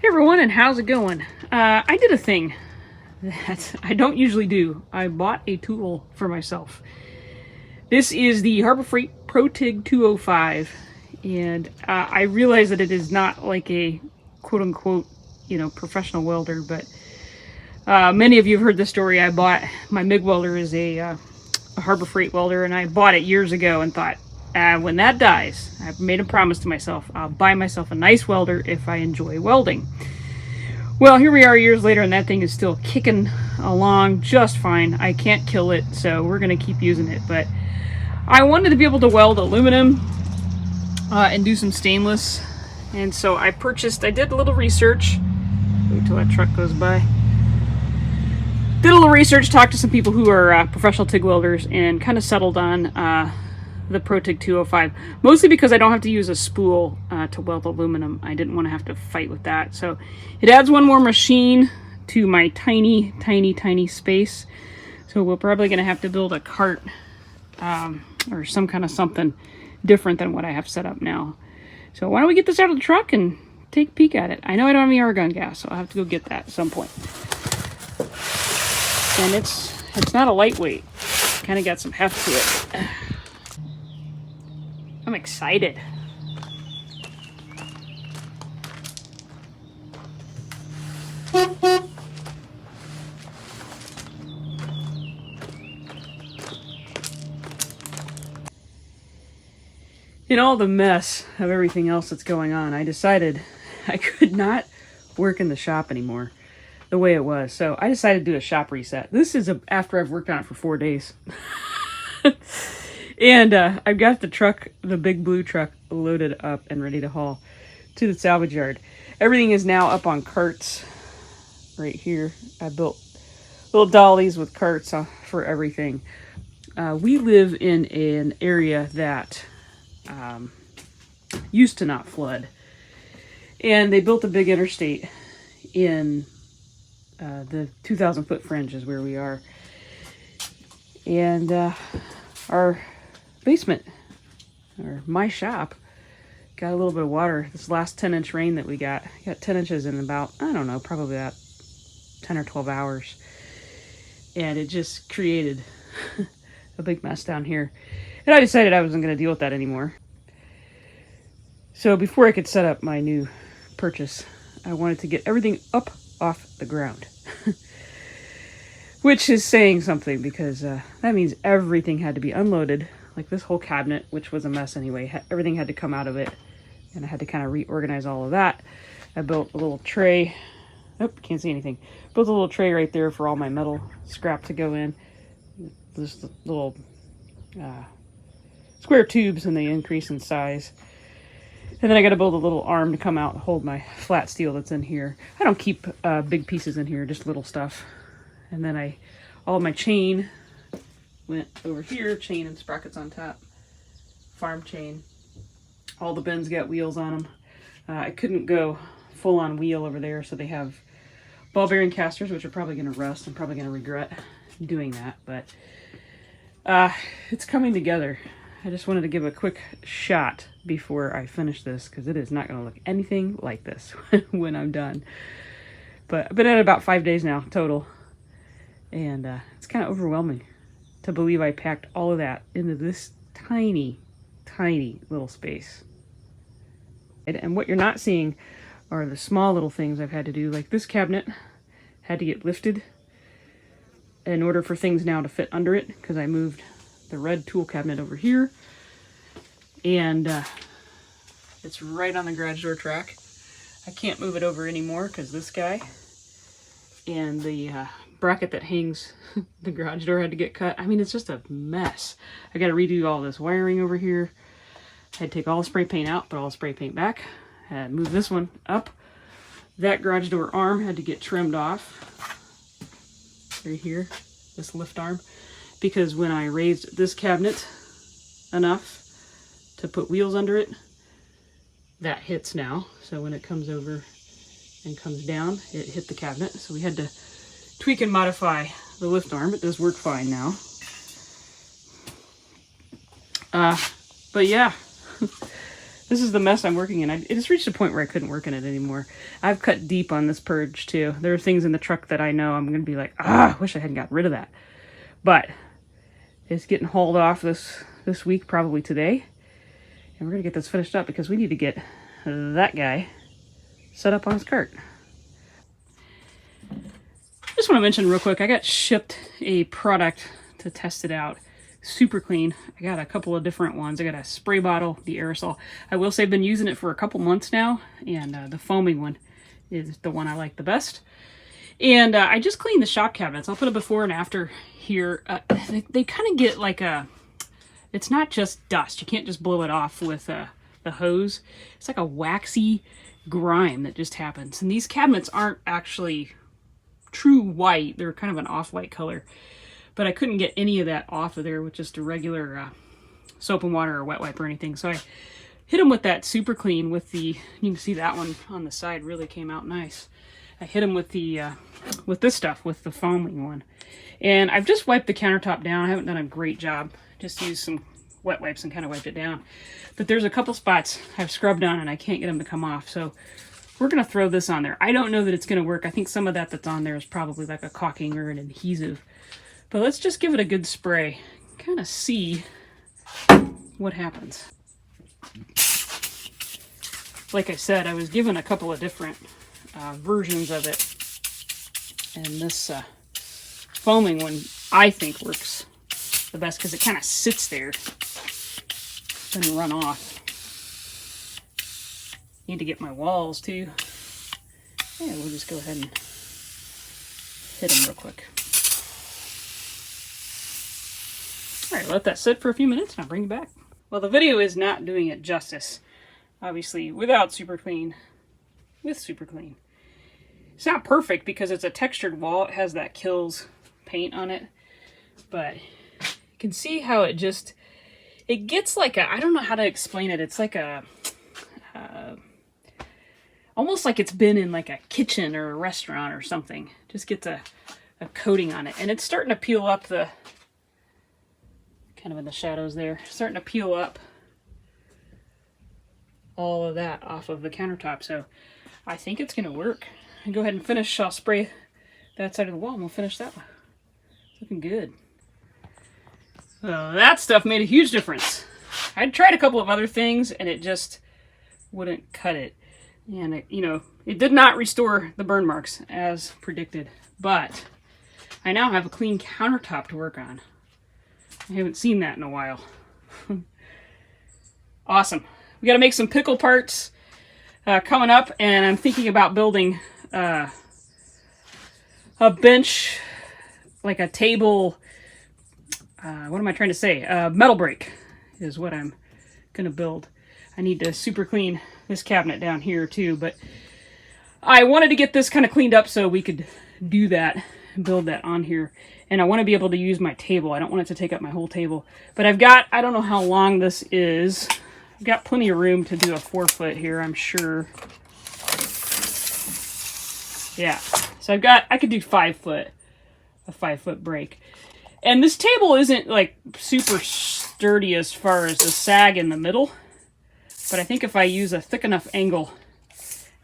Hey everyone, and how's it going? I did a thing that I don't usually do. I bought a tool for myself. This is the Harbor Freight ProTig 205, and I realize that it is not like a quote-unquote, professional welder, but many of you have heard the story. I bought, my MIG welder is a Harbor Freight welder, and I bought it years ago and thought, when that dies, I've made a promise to myself, I'll buy myself a nice welder if I enjoy welding. Well, here we are years later, and that thing is still kicking along just fine. I can't kill it, so we're going to keep using it. But I wanted to be able to weld aluminum and do some stainless. And so I did a little research. Wait till that truck goes by. Did a little research, talked to some people who are professional TIG welders, and kind of settled on the ProTig 205, mostly because I don't have to use a spool to weld aluminum. I didn't want to have to fight with that. So it adds one more machine to my tiny, tiny, tiny space. So we're probably going to have to build a cart or some kind of something different than what I have set up now. So why don't we get this out of the truck and take a peek at it? I know I don't have any argon gas, so I'll have to go get that at some point. And it's not a lightweight. Kind of got some heft to it. I'm excited. In all the mess of everything else that's going on, I decided I could not work in the shop anymore the way it was. So I decided to do a shop reset. This is after I've worked on it for 4 days. And I've got the truck, the big blue truck, loaded up and ready to haul to the salvage yard. Everything is now up on carts right here. I built little dollies with carts for everything. We live in an area that used to not flood. And they built a big interstate in the 2,000-foot fringe is where we are. And our basement, or my shop, got a little bit of water. This last 10-inch rain that we got 10 inches in about, I don't know, probably about 10 or 12 hours. And it just created a big mess down here. And I decided I wasn't going to deal with that anymore. So before I could set up my new purchase, I wanted to get everything up off the ground. Which is saying something, because that means everything had to be unloaded. Like this whole cabinet, which was a mess anyway, everything had to come out of it. And I had to kind of reorganize all of that. I built a little tray. Oh, can't see anything. Built a little tray right there for all my metal scrap to go in. Just little square tubes, and they increase in size. And then I got to build a little arm to come out and hold my flat steel that's in here. I don't keep big pieces in here, just little stuff. And then all of my chain went over here, chain and sprockets on top, farm chain. All the bins got wheels on them. I couldn't go full on wheel over there, so they have ball bearing casters, which are probably going to rust. I'm probably going to regret doing that, but it's coming together. I just wanted to give a quick shot before I finish this, because it is not going to look anything like this when I'm done. But I've been at it about 5 days now total. And it's kind of overwhelming to believe I packed all of that into this tiny, tiny little space. And what you're not seeing are the small little things I've had to do. Like this cabinet had to get lifted in order for things now to fit under it, because I moved the red tool cabinet over here. And it's right on the garage door track. I can't move it over anymore because this guy and the bracket that hangs the garage door had to get cut. I mean, it's just a mess. I got to redo all this wiring over here. I had to take all the spray paint out, put all the spray paint back. I had to move this one up. That garage door arm had to get trimmed off. Right here, this lift arm. Because when I raised this cabinet enough to put wheels under it, that hits now. So when it comes over and comes down, it hit the cabinet. So we had to tweak and modify the lift arm. It does work fine now. But yeah, This is the mess I'm working in. It just reached a point where I couldn't work in it anymore. I've cut deep on this purge too. There are things in the truck that I know I'm going to be like, I wish I hadn't got rid of that. But it's getting hauled off this week, probably today. And we're going to get this finished up because we need to get that guy set up on his cart. Just want to mention real quick, I got shipped a product to test it out. Super clean. I got a couple of different ones. I got a spray bottle, the aerosol. I will say I've been using it for a couple months now, and the foaming one is the one I like the best. And I just cleaned the shop cabinets. I'll put a before and after here. They kind of get like a, it's not just dust. You can't just blow it off with the hose. It's like a waxy grime that just happens. And these cabinets aren't actually true white. They're kind of an off-white color. But I couldn't get any of that off of there with just a regular soap and water or wet wipe or anything. So I hit them with that super clean with the, you can see that one on the side really came out nice. I hit them with the, with this stuff, with the foaming one. And I've just wiped the countertop down. I haven't done a great job. Just used some wet wipes and kind of wiped it down. But there's a couple spots I've scrubbed on and I can't get them to come off. So we're going to throw this on there. I don't know that it's going to work. I think some of that's on there is probably like a caulking or an adhesive. But let's just give it a good spray. Kind of see what happens. Like I said, I was given a couple of different versions of it. And this foaming one, I think, works the best because it kind of sits there. Doesn't run off. Need to get my walls, too. Yeah, we'll just go ahead and hit them real quick. Alright, let that sit for a few minutes and I'll bring it back. Well, the video is not doing it justice. Obviously, without super clean, with super clean. It's not perfect because it's a textured wall. It has that Kills paint on it. But you can see how it just, it gets like a, I don't know how to explain it. It's like a, almost like it's been in like a kitchen or a restaurant or something. Just gets a coating on it. And it's starting to peel up the, kind of in the shadows there, starting to peel up all of that off of the countertop. So I think it's going to work. And go ahead and finish. I'll spray that side of the wall and we'll finish that one. Looking good. So that stuff made a huge difference. I'd tried a couple of other things and it just wouldn't cut it. And it, you know, it did not restore the burn marks as predicted. But I now have a clean countertop to work on. I haven't seen that in a while. Awesome. We got to make some pickle parts coming up, and I'm thinking about building a bench, like a table. What am I trying to say? Metal brake is what I'm going to build. I need to super clean this cabinet down here too, but I wanted to get this kind of cleaned up so we could do that and build that on here. And I want to be able to use my table. I don't want it to take up my whole table. But I've got, I don't know how long this is. I've got plenty of room to do a 4-foot here, I'm sure. Yeah. So I've got, I could do 5-foot, a 5-foot break. And this table isn't like super sturdy as far as the sag in the middle. But I think if I use a thick enough angle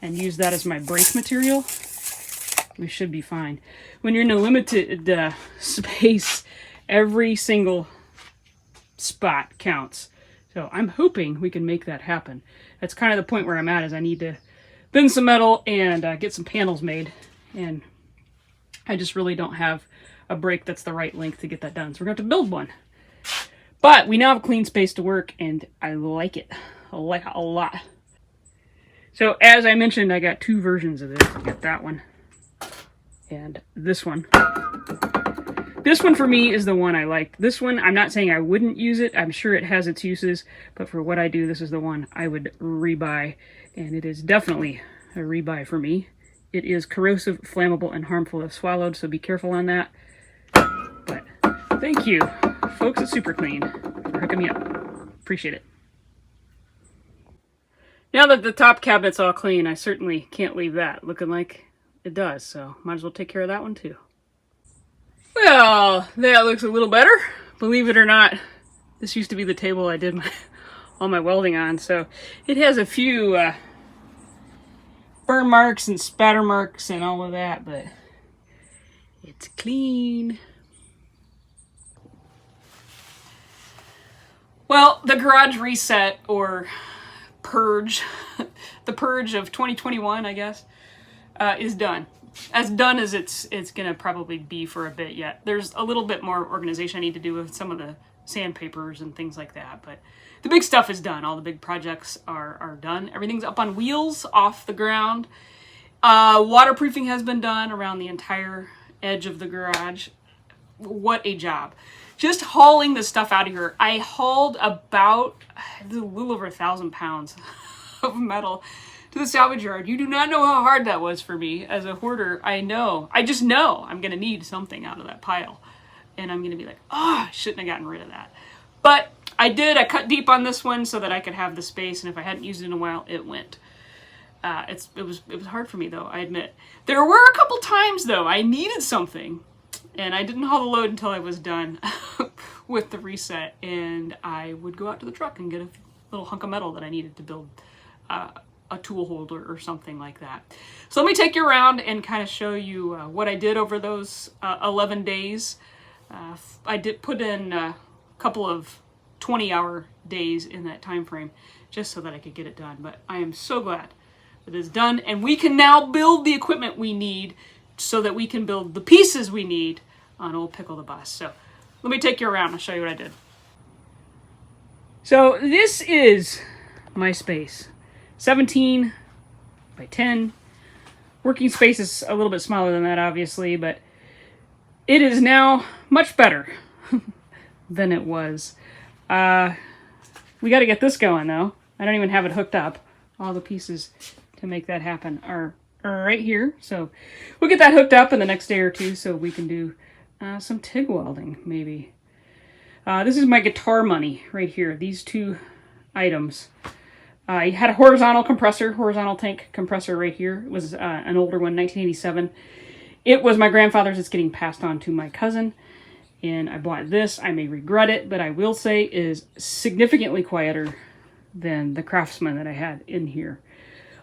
and use that as my brace material, we should be fine. When you're in a limited space, every single spot counts. So I'm hoping we can make that happen. That's kind of the point where I'm at, is I need to bend some metal and get some panels made. And I just really don't have a brake that's the right length to get that done. So we're going to have to build one. But we now have a clean space to work, and I like it. I like it a lot. So as I mentioned, I got 2 versions of this. I got that one. And this one. This one for me is the one I like. This one, I'm not saying I wouldn't use it. I'm sure it has its uses. But for what I do, this is the one I would rebuy. And it is definitely a rebuy for me. It is corrosive, flammable, and harmful if swallowed, so be careful on that. But thank you, folks at Super Clean, for hooking me up. Appreciate it. Now that the top cabinet's all clean, I certainly can't leave that looking like it does, so might as well take care of that one too. Well, that looks a little better. Believe it or not, this used to be the table I did all my welding on, so it has a few burn marks and spatter marks and all of that, but it's clean. Well, the garage reset, or purge, the purge of 2021, I guess, is done. As done as it's gonna probably be for a bit yet. There's a little bit more organization I need to do with some of the sandpapers and things like that, but the big stuff is done. All the big projects are done. Everything's up on wheels, off the ground. Waterproofing has been done around the entire edge of the garage. What a job. Just hauling the stuff out of here. I hauled about a little over 1,000 pounds of metal to the salvage yard. You do not know how hard that was for me as a hoarder. I just know I'm going to need something out of that pile. And I'm going to be like, oh, I shouldn't have gotten rid of that. But I did. I cut deep on this one so that I could have the space. And if I hadn't used it in a while, it went. It was hard for me, though, I admit. There were a couple times, though, I needed something. And I didn't haul the load until I was done with the reset. And I would go out to the truck and get a little hunk of metal that I needed to build a tool holder or something like that. So let me take you around and kind of show you what I did over those 11 days. I did put in a couple of 20-hour days in that time frame just so that I could get it done. But I am so glad that it's done, and we can now build the equipment we need so that we can build the pieces we need on old Pickle the Bus. So let me take you around. I'll show you what I did. So this is my space. 17 by 10. Working space is a little bit smaller than that, obviously, but it is now much better than it was. We got to get this going, though. I don't even have it hooked up. All the pieces to make that happen are right here. So we'll get that hooked up in the next day or two so we can do some TIG welding, maybe. This is my guitar money right here. These two items. I had a horizontal tank compressor right here. It was an older one, 1987. It was my grandfather's. It's getting passed on to my cousin. And I bought this. I may regret it, but I will say it is significantly quieter than the Craftsman that I had in here.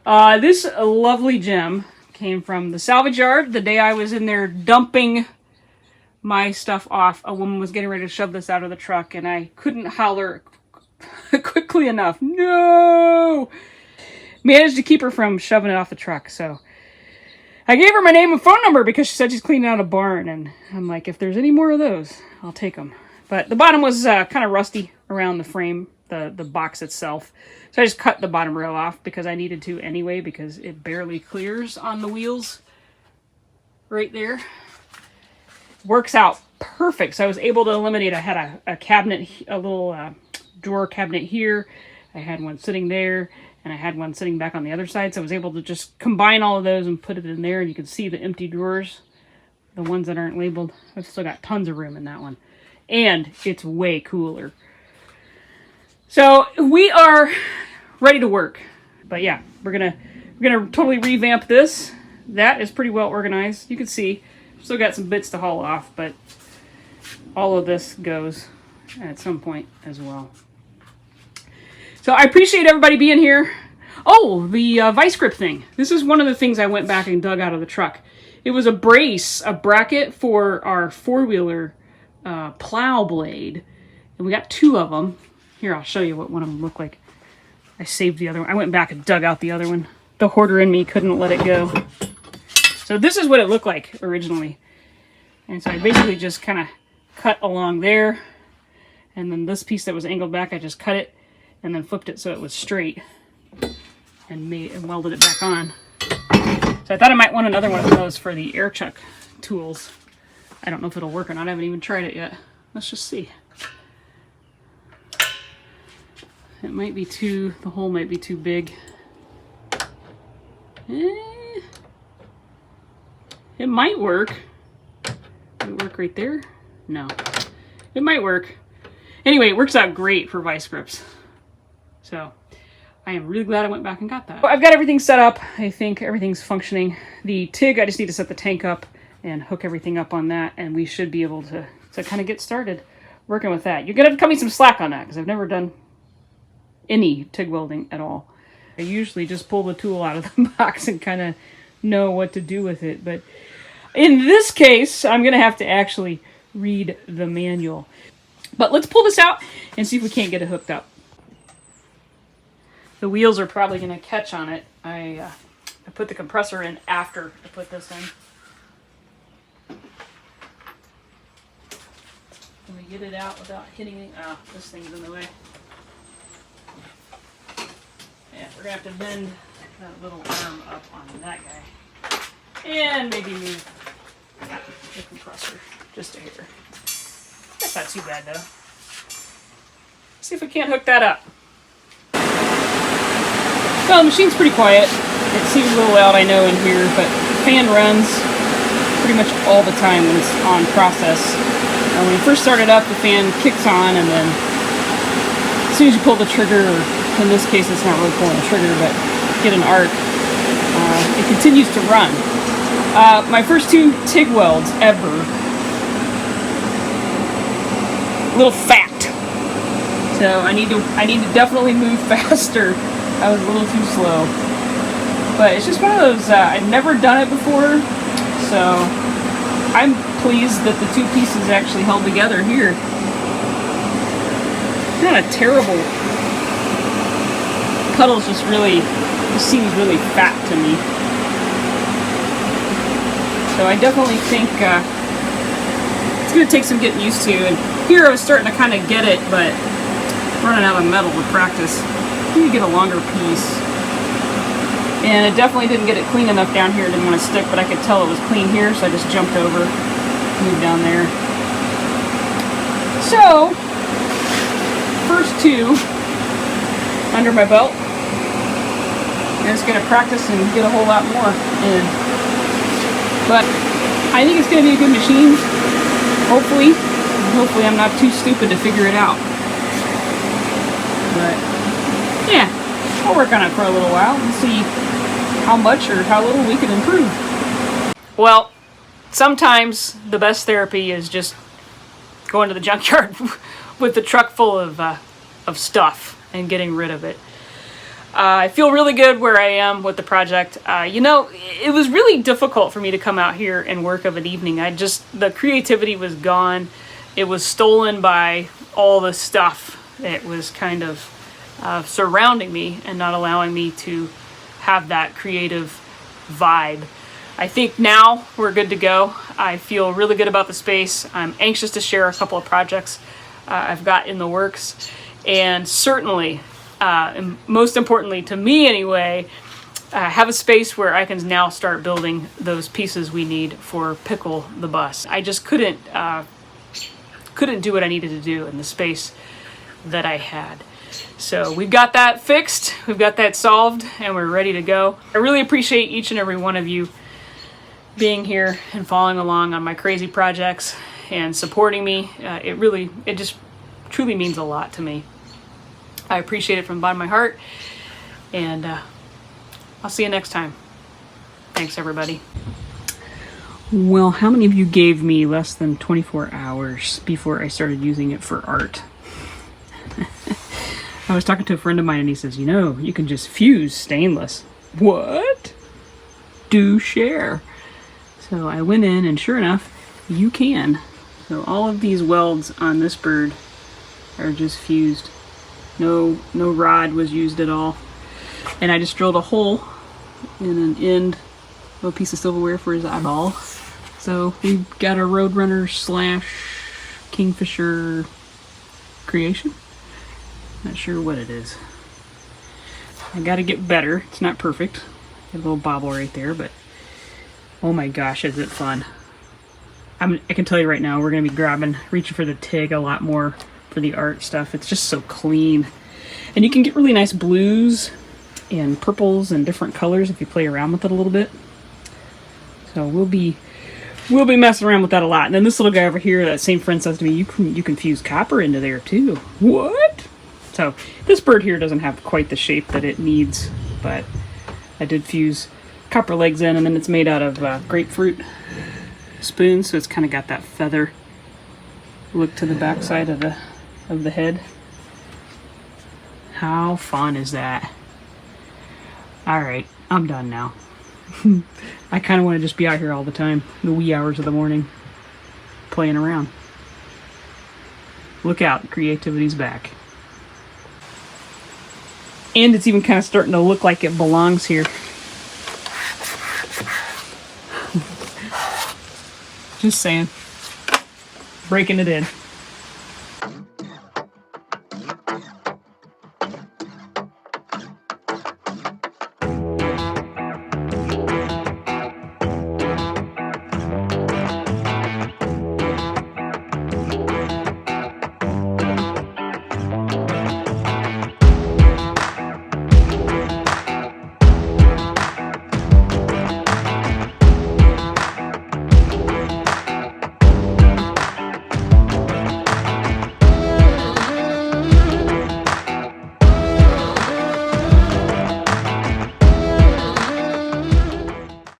This lovely gem came from the salvage yard. The day I was in there dumping my stuff off, a woman was getting ready to shove this out of the truck, and I couldn't holler quickly enough. No! Managed to keep her from shoving it off the truck, so I gave her my name and phone number because she said she's cleaning out a barn, and I'm like, if there's any more of those, I'll take them. But the bottom was kind of rusty around the frame, the box itself. So I just cut the bottom rail off because I needed to anyway, because it barely clears on the wheels right there. Works out perfect. So I was able to eliminate, I had a cabinet, a little drawer cabinet here. I had one sitting there, and I had one sitting back on the other side. So I was able to just combine all of those and put it in there. And you can see the empty drawers, the ones that aren't labeled. I've still got tons of room in that one. And it's way cooler. So we are ready to work. But yeah, we're gonna totally revamp this. That is pretty well organized. You can see, still got some bits to haul off, but all of this goes at some point as well. So I appreciate everybody being here. Oh, the vice grip thing. This is one of the things I went back and dug out of the truck. It was a brace, a bracket for our four-wheeler plow blade. And we got two of them. Here, I'll show you what one of them looked like. I saved the other one. I went back and dug out the other one. The hoarder in me couldn't let it go. So this is what it looked like originally. And so I basically just kind of cut along there. And then this piece that was angled back, I just cut it and then flipped it so it was straight. And welded it back on. So I thought I might want another one of those for the air chuck tools. I don't know if it'll work or not. I haven't even tried it yet. Let's just see. It might be the hole might be too big. It might work. Would it work right there? No. It might work. Anyway, it works out great for vice grips. So I am really glad I went back and got that. I've got everything set up. I think everything's functioning. The TIG, I just need to set the tank up and hook everything up on that, and we should be able to kind of get started working with that. You're going to cut me some slack on that because I've never done any TIG welding at all. I usually just pull the tool out of the box and kind of know what to do with it. But in this case, I'm going to have to actually read the manual. But let's pull this out and see if we can't get it hooked up. The wheels are probably going to catch on it. I put the compressor in after I put this in. Can we get it out without hitting it? Oh, this thing's in the way. Yeah, we're going to have to bend that little arm up on that guy. And maybe move the compressor just a hair. That's not too bad though. See if we can't hook that up. Well, the machine's pretty quiet. It seems a little loud, I know, in here, but the fan runs pretty much all the time when it's on process. When you first start it up, the fan kicks on, and then as soon as you pull the trigger, or in this case it's not really pulling the trigger, but get an arc, it continues to run. My first 2 TIG welds ever, a little fat. So I need to definitely move faster. I was a little too slow. But it's just one of those, I've never done it before, so I'm pleased that the 2 pieces actually held together here. It's not a terrible, puddle's just seems really fat to me. So I definitely think it's going to take some getting used to. And here I was starting to kind of get it, but running out of metal to practice. I need to get a longer piece. And it definitely didn't get it clean enough down here. It didn't want to stick, but I could tell it was clean here, so I just jumped over, moved down there. So, first 2 under my belt. I'm just going to practice and get a whole lot more in. But I think it's going to be a good machine. Hopefully I'm not too stupid to figure it out. But yeah, I'll work on it for a little while and see how much or how little we can improve. Well, sometimes the best therapy is just going to the junkyard with the truck full of stuff and getting rid of it. I feel really good where I am with the project. You know, it was really difficult for me to come out here and work of an evening. The creativity was gone. It was stolen by all the stuff that was kind of surrounding me and not allowing me to have that creative vibe. I think now we're good to go. I feel really good about the space. I'm anxious to share a couple of projects I've got in the works. And certainly, and most importantly to me anyway, have a space where I can now start building those pieces we need for Pickle the bus. I just couldn't do what I needed to do in the space that I had. So we've got that fixed, we've got that solved, and we're ready to go. I really appreciate each and every one of you being here and following along on my crazy projects and supporting me. It just truly means a lot to me. I appreciate it from the bottom of my heart, and I'll see you next time. Thanks, everybody. Well, how many of you gave me less than 24 hours before I started using it for art? I was talking to a friend of mine and he says, you know, you can just fuse stainless. What? Do share. So I went in and sure enough, you can. So all of these welds on this bird are just fused. No rod was used at all. And I just drilled a hole in an end of a piece of silverware for his eyeball. So we've got a Roadrunner / Kingfisher creation. Not sure what it is. I gotta get better. It's not perfect. Got a little bobble right there, but oh my gosh, is it fun. I can tell you right now, we're gonna be reaching for the TIG a lot more for the art stuff. It's just so clean. And you can get really nice blues and purples and different colors if you play around with it a little bit. So we'll be messing around with that a lot. And then this little guy over here, that same friend says to me, you can fuse copper into there too. What? So this bird here doesn't have quite the shape that it needs, but I did fuse copper legs in, and then it's made out of grapefruit spoons, so it's kind of got that feather look to the back side of the head. How fun is that? Alright, I'm done now. I kind of want to just be out here all the time, the wee hours of the morning, playing around. Look out, creativity's back. And it's even kind of starting to look like it belongs here. Just saying. Breaking it in.